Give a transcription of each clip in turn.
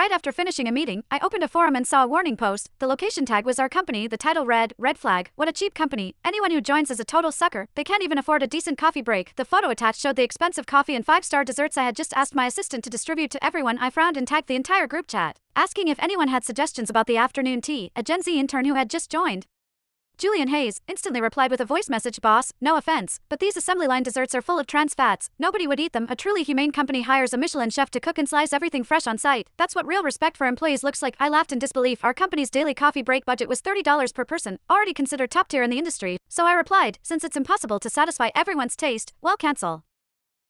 right after finishing a meeting, I opened a forum and saw a warning post. The location tag was our company, the title read, "Red flag, what a cheap company. Anyone who joins is a total sucker. They can't even afford a decent coffee break." The photo attached showed the expensive coffee and 5-star desserts I had just asked my assistant to distribute to everyone. I frowned and tagged the entire group chat, asking if anyone had suggestions about the afternoon tea. A Gen Z intern who had just joined, Julian Hayes, instantly replied with a voice message, "Boss, no offense, but these assembly line desserts are full of trans fats. Nobody would eat them. A truly humane company hires a Michelin chef to cook and slice everything fresh on site. That's what real respect for employees looks like." I laughed in disbelief. Our company's daily coffee break budget was $30 per person, already considered top tier in the industry, so I replied, "Since it's impossible to satisfy everyone's taste, well, cancel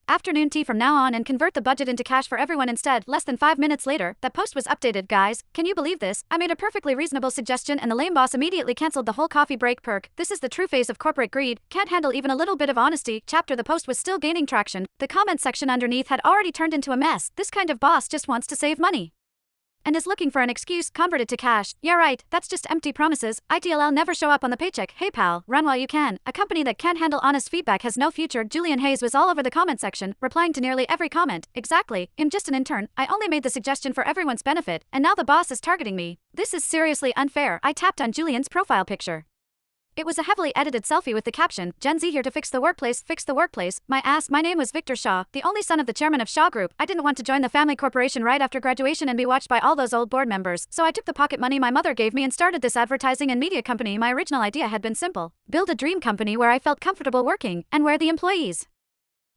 afternoon tea from now on and convert the budget into cash for everyone instead." Less than 5 minutes later, that post was updated. Guys, can you believe this? I made a perfectly reasonable suggestion and the lame boss immediately cancelled the whole coffee break perk. This is the true face of corporate greed. Can't handle even a little bit of honesty. Chapter. The post was still gaining traction. The comment section underneath had already turned into a mess. This kind of boss just wants to save money and is looking for an excuse. Convert it to cash. Yeah right, that's just empty promises. ITLL never show up on the paycheck. Hey pal, run while you can. A company that can't handle honest feedback has no future. Julian Hayes was all over the comment section, replying to nearly every comment. Exactly, I'm just an intern. I only made the suggestion for everyone's benefit, and now the boss is targeting me. This is seriously unfair. I tapped on Julian's profile picture. It was a heavily edited selfie with the caption, "Gen Z here to fix the workplace, fix the workplace." My ass. My name was Victor Shaw, the only son of the chairman of Shaw Group. I didn't want to join the family corporation right after graduation and be watched by all those old board members, so I took the pocket money my mother gave me and started this advertising and media company. My original idea had been simple: build a dream company where I felt comfortable working, and where the employees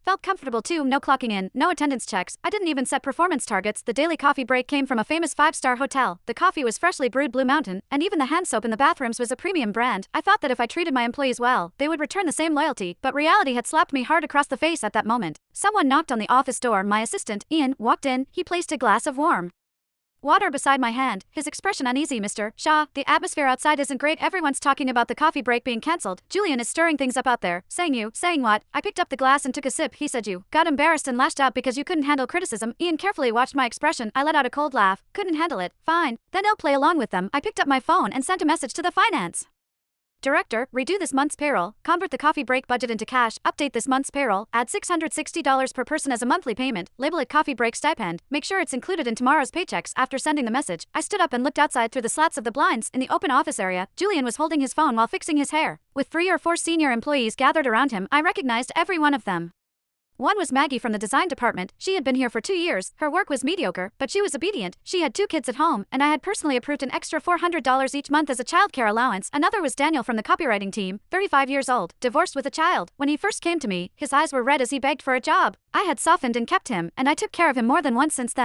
felt comfortable too. No clocking in, no attendance checks. I didn't even set performance targets. The daily coffee break came from a famous 5-star hotel. The coffee was freshly brewed Blue Mountain, and even the hand soap in the bathrooms was a premium brand. I thought that if I treated my employees well, they would return the same loyalty, but reality had slapped me hard across the face at that moment. Someone knocked on the office door. My assistant, Ian, walked in. He placed a glass of warm water beside my hand, his expression uneasy. "Mr. Shaw, the atmosphere outside isn't great. Everyone's talking about the coffee break being cancelled. Julian is stirring things up out there." Saying what?" I picked up the glass and took a sip. He said, "You got embarrassed and lashed out because you couldn't handle criticism." Ian carefully watched my expression. I let out a cold laugh. "Couldn't handle it. Fine. Then I'll play along with them." I picked up my phone and sent a message to the finance director. "Redo this month's payroll, convert the coffee break budget into cash, update this month's payroll, add $660 per person as a monthly payment, label it coffee break stipend, make sure it's included in tomorrow's paychecks." After sending the message, I stood up and looked outside through the slats of the blinds. In the open office area, Julian was holding his phone while fixing his hair. With 3 or 4 senior employees gathered around him, I recognized every one of them. One was Maggie from the design department. She had been here for 2 years. Her work was mediocre, but she was obedient. She had 2 kids at home, and I had personally approved an extra $400 each month as a childcare allowance. Another was Daniel from the copywriting team, 35 years old, divorced with a child. When he first came to me, his eyes were red as he begged for a job. I had softened and kept him, and I took care of him more than once since then.